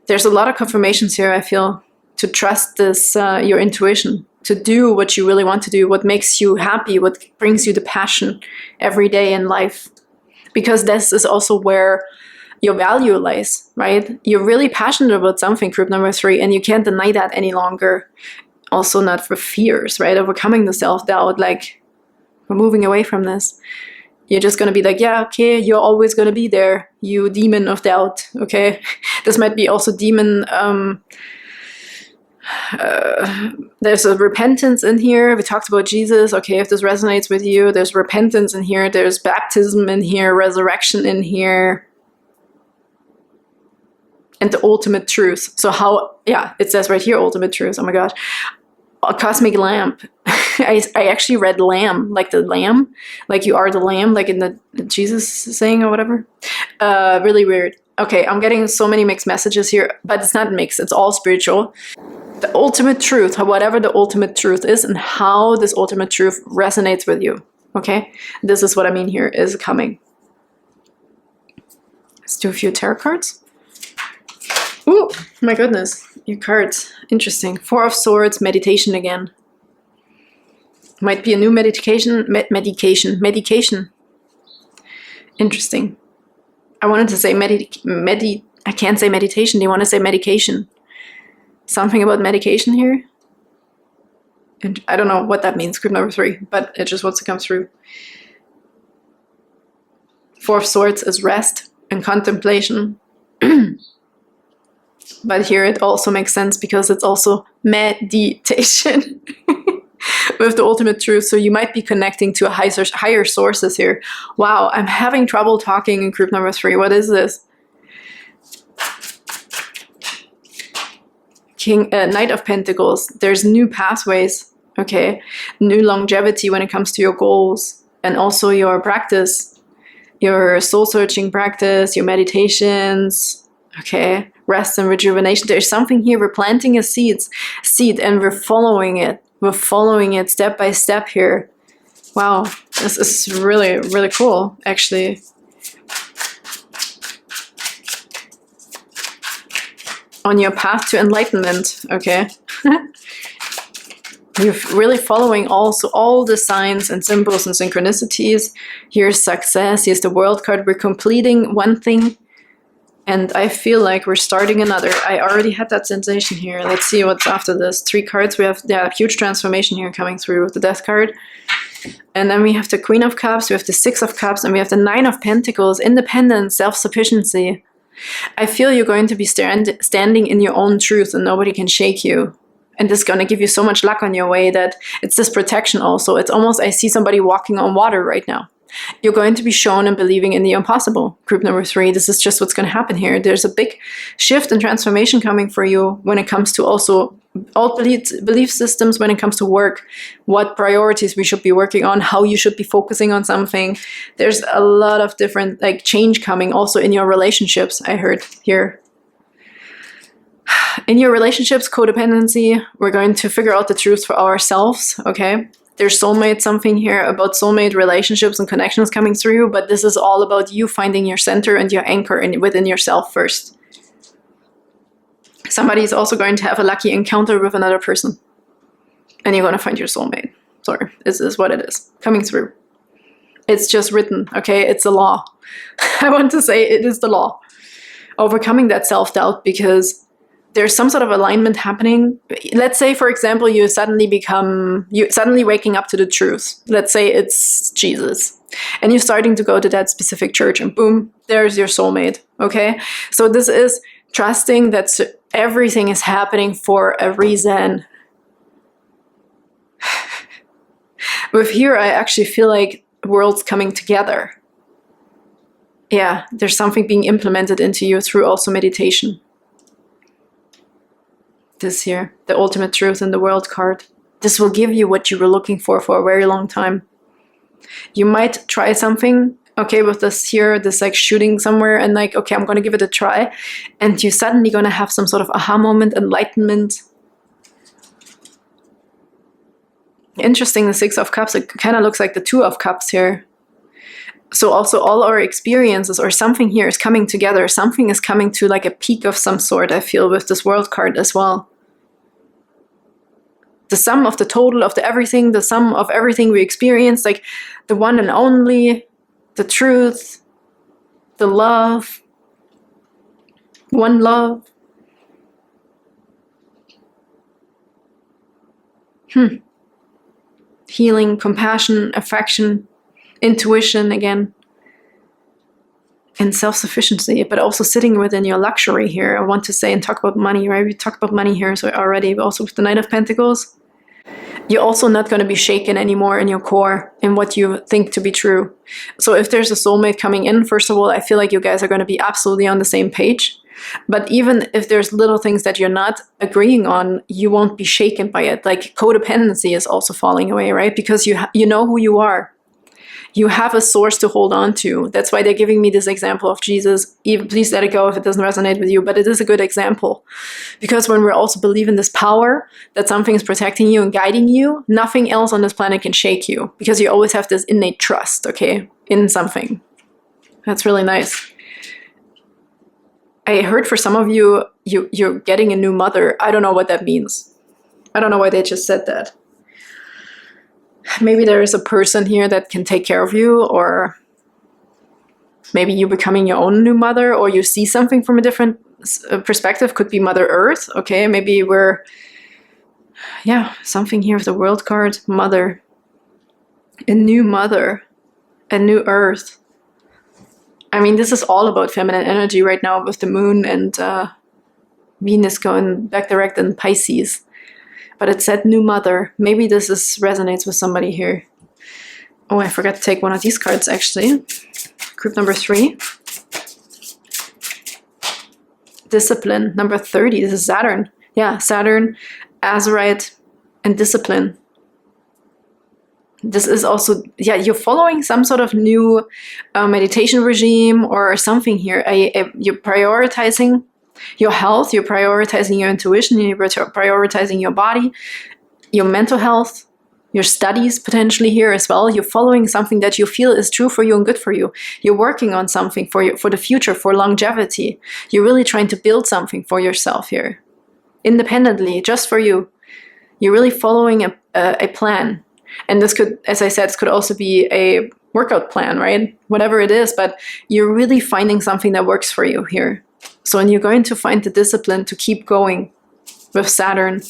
There's a lot of confirmations here, I feel, to trust this, your intuition, to do what you really want to do, what makes you happy, what brings you the passion every day in life. Because this is also where your value lies, right? You're really passionate about something, group number 3, and you can't deny that any longer. Also not for fears, right? Overcoming the self-doubt, like, we're moving away from this. You're just going to be like, yeah, okay, you're always going to be there, you demon of doubt, okay? This might be also demon... there's a repentance in here. We talked about Jesus. Okay, if this resonates with you, there's repentance in here. There's baptism in here, resurrection in here, and the ultimate truth. So how, yeah, it says right here, ultimate truth. Oh my God. A cosmic lamp. I actually read lamb, like the lamb, like you are the lamb, like in the Jesus saying or whatever. Really weird. Okay, I'm getting so many mixed messages here, but it's not mixed. It's all spiritual. The ultimate truth, whatever the ultimate truth is, and how this ultimate truth resonates with you. Okay, this is what I mean here is coming. Let's do a few tarot cards. Oh my goodness, your cards. Interesting. 4 of Swords, meditation again. Might be a new medication. Interesting. I wanted to say I can't say meditation. Do you want to say medication? Something about medication here? And I don't know what that means, group number 3, but it just wants to come through. 4 of Swords is rest and contemplation. But here it also makes sense because it's also meditation with the ultimate truth. So you might be connecting to a higher sources here. Wow, I'm having trouble talking in group number 3. What is this? Knight of Pentacles. There's new pathways, okay? New longevity when it comes to your goals and also your practice, your soul-searching practice, your meditations, okay? Rest and rejuvenation. There's something here. We're planting a seed and we're following it. We're following it step by step here. Wow, this is really, really cool, actually. On your path to enlightenment, okay? You're really following also all the signs and symbols and synchronicities. Here's success. Here's the World card. We're completing one thing. And I feel like we're starting another. I already had that sensation here. Let's see what's after this. 3 cards. We have huge transformation here coming through with the Death card. And then we have the Queen of Cups, we have the 6 of Cups, and we have the 9 of Pentacles. Independence, self-sufficiency. I feel you're going to be standing in your own truth and nobody can shake you. And this is going to give you so much luck on your way that it's this protection also. It's almost, I see somebody walking on water right now. You're going to be shown and believing in the impossible. Group number 3, this is just what's going to happen here. There's a big shift and transformation coming for you when it comes to also all belief systems, when it comes to work, what priorities we should be working on, how you should be focusing on something. There's a lot of different like change coming also in your relationships, I heard here. In your relationships, codependency, we're going to figure out the truth for ourselves, okay? There's soulmate, something here about soulmate relationships and connections coming through, but this is all about you finding your center and your anchor within yourself first. Somebody is also going to have a lucky encounter with another person. And you're going to find your soulmate. Sorry, this is what it is. Coming through. It's just written, okay? It's the law. I want to say it is the law. Overcoming that self-doubt because there's some sort of alignment happening. Let's say, for example, you suddenly waking up to the truth. Let's say it's Jesus. And you're starting to go to that specific church and boom, there's your soulmate, okay? So this is trusting that everything is happening for a reason. With here, I actually feel like worlds coming together. Yeah, there's something being implemented into you through also meditation. This here, the ultimate truth in the world card. This will give you what you were looking for a very long time. You might try something, okay, with this here, this like shooting somewhere, and like, okay, I'm gonna give it a try. And you're suddenly gonna have some sort of aha moment, enlightenment. Interesting, the Six of Cups, it kind of looks like the Two of Cups here. So also all our experiences or something here is coming together. Something is coming to like a peak of some sort, I feel, with this world card as well. The sum of the total of the everything, the sum of everything we experience, like the one and only, the truth, the love, one love. Healing, compassion, affection, intuition again, and self-sufficiency, but also sitting within your luxury here. I want to say and talk about money, right? We talked about money here so already, but also with the Knight of Pentacles. You're also not going to be shaken anymore in your core in what you think to be true. So if there's a soulmate coming in, first of all, I feel like you guys are going to be absolutely on the same page. But even if there's little things that you're not agreeing on, you won't be shaken by it. Like codependency is also falling away, right? Because you know who you are. You have a source to hold on to. That's why they're giving me this example of Jesus. Even, please let it go if it doesn't resonate with you, but it is a good example. Because when we also believe in this power, that something is protecting you and guiding you, nothing else on this planet can shake you. Because you always have this innate trust, okay, in something. That's really nice. I heard for some of you, you're getting a new mother. I don't know what that means. I don't know why they just said that. Maybe there is a person here that can take care of you, or maybe you becoming your own new mother, or you see something from a different perspective. Could be Mother Earth, okay? Maybe we're, yeah, something here with the World card, mother. A new mother, a new Earth. I mean, this is all about feminine energy right now with the moon and Venus going back direct in Pisces. But it said new mother. Maybe this resonates with somebody here. Oh, I forgot to take one of these cards, actually. Group number 3. Discipline. Number 30. This is Saturn. Yeah, Saturn, Azurite, and discipline. This is also, yeah, you're following some sort of new meditation regime or something here. You're prioritizing your health, you're prioritizing your intuition, you're prioritizing your body, your mental health, your studies potentially here as well. You're following something that you feel is true for you and good for you. You're working on something for the future, for longevity. You're really trying to build something for yourself here, independently, just for you. You're really following a plan. And this could, as I said, this could also be a workout plan, right? Whatever it is, but you're really finding something that works for you here. So, and you're going to find the discipline to keep going with Saturn.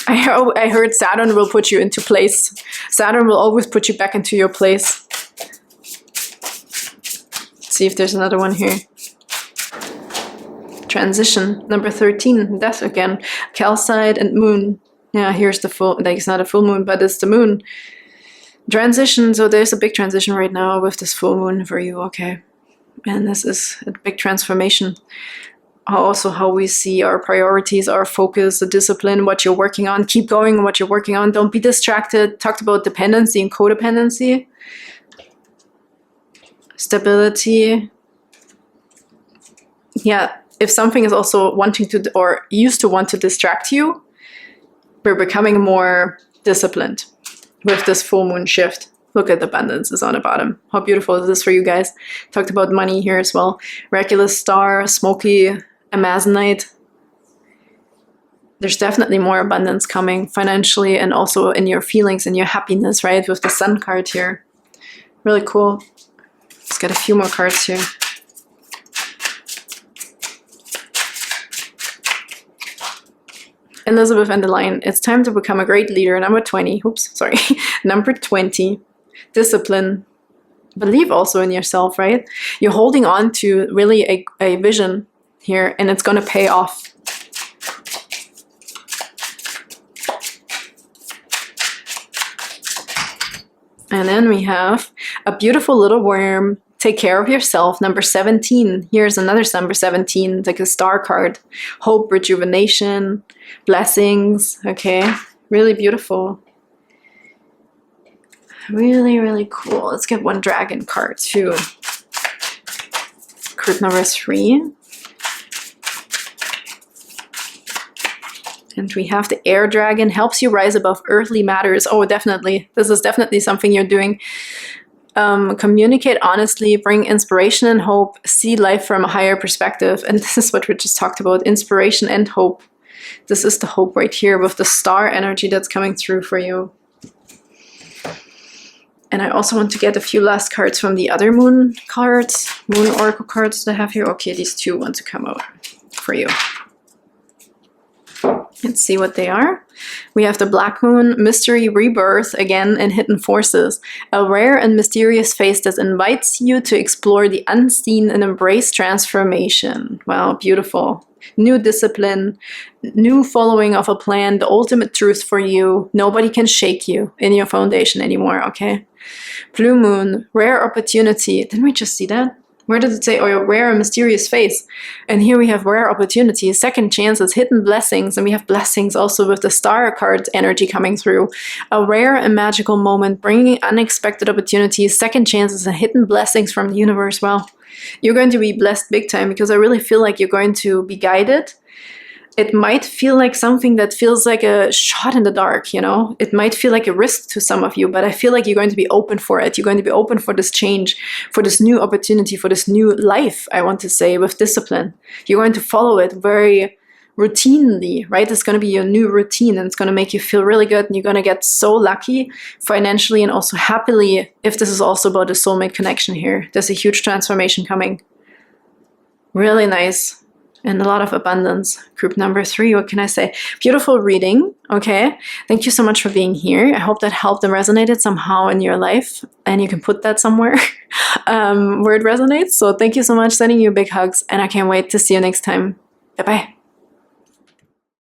I heard Saturn will put you into place. Saturn will always put you back into your place. Let's see if there's another one here. Transition, number 13, death again. Calcite and moon. Yeah, here's the full, like it's not a full moon, but it's the moon. Transition, so there's a big transition right now with this full moon for you, okay. And this is a big transformation. Also how we see our priorities, our focus, the discipline, what you're working on. Keep going on what you're working on. Don't be distracted. Talked about dependency and codependency. Stability. Yeah, if something is also wanting to, or used to want to distract you, we're becoming more disciplined with this full moon shift. Look at the abundance is on the bottom. How beautiful is this for you guys? Talked about money here as well. Miraculous star, smoky amazonite. There's definitely more abundance coming financially and also in your feelings and your happiness, right? With the sun card here. Really cool. Let's get a few more cards here. Elizabeth and the Lion. It's time to become a great leader. Number 20. Oops, sorry. Number 20. Discipline. Believe also in yourself, right? You're holding on to really a vision here, and it's going to pay off. And then we have a beautiful little worm. Take care of yourself. Number 17. Here's another number 17, like a star card. Hope, rejuvenation, blessings. Okay, really beautiful. Really, really cool. Let's get one dragon card too. Card number 3. And we have the air dragon. Helps you rise above earthly matters. Oh, definitely. This is definitely something you're doing. Communicate honestly, bring inspiration and hope, see life from a higher perspective. And this is what we just talked about, inspiration and hope. This is the hope right here with the star energy that's coming through for you. And I also want to get a few last cards from the other moon cards, moon oracle cards that I have here. Okay, these two want to come out for you. Let's see what they are. We have the Black Moon, Mystery, Rebirth, again, and Hidden Forces. A rare and mysterious face that invites you to explore the unseen and embrace transformation. Wow, beautiful. New discipline, new following of a plan, the ultimate truth for you. Nobody can shake you in your foundation anymore, okay? Blue Moon, rare opportunity. Didn't we just see that? Where did it say, oh, a rare and mysterious face? And here we have rare opportunities, second chances, hidden blessings, and we have blessings also with the star card energy coming through. A rare and magical moment, bringing unexpected opportunities, second chances, and hidden blessings from the universe. Well, you're going to be blessed big time because I really feel like you're going to be guided. It might feel like something that feels like a shot in the dark, you know? It might feel like a risk to some of you, but I feel like you're going to be open for it. You're going to be open for this change, for this new opportunity, for this new life, I want to say, with discipline. You're going to follow it very routinely, right? It's going to be your new routine and it's going to make you feel really good and you're going to get so lucky financially and also happily if this is also about a soulmate connection here. There's a huge transformation coming. Really nice. And a lot of abundance. Group number 3, what can I say? Beautiful reading, okay? Thank you so much for being here. I hope that helped and resonated somehow in your life. And you can put that somewhere where it resonates. So thank you so much, sending you big hugs. And I can't wait to see you next time. Bye-bye.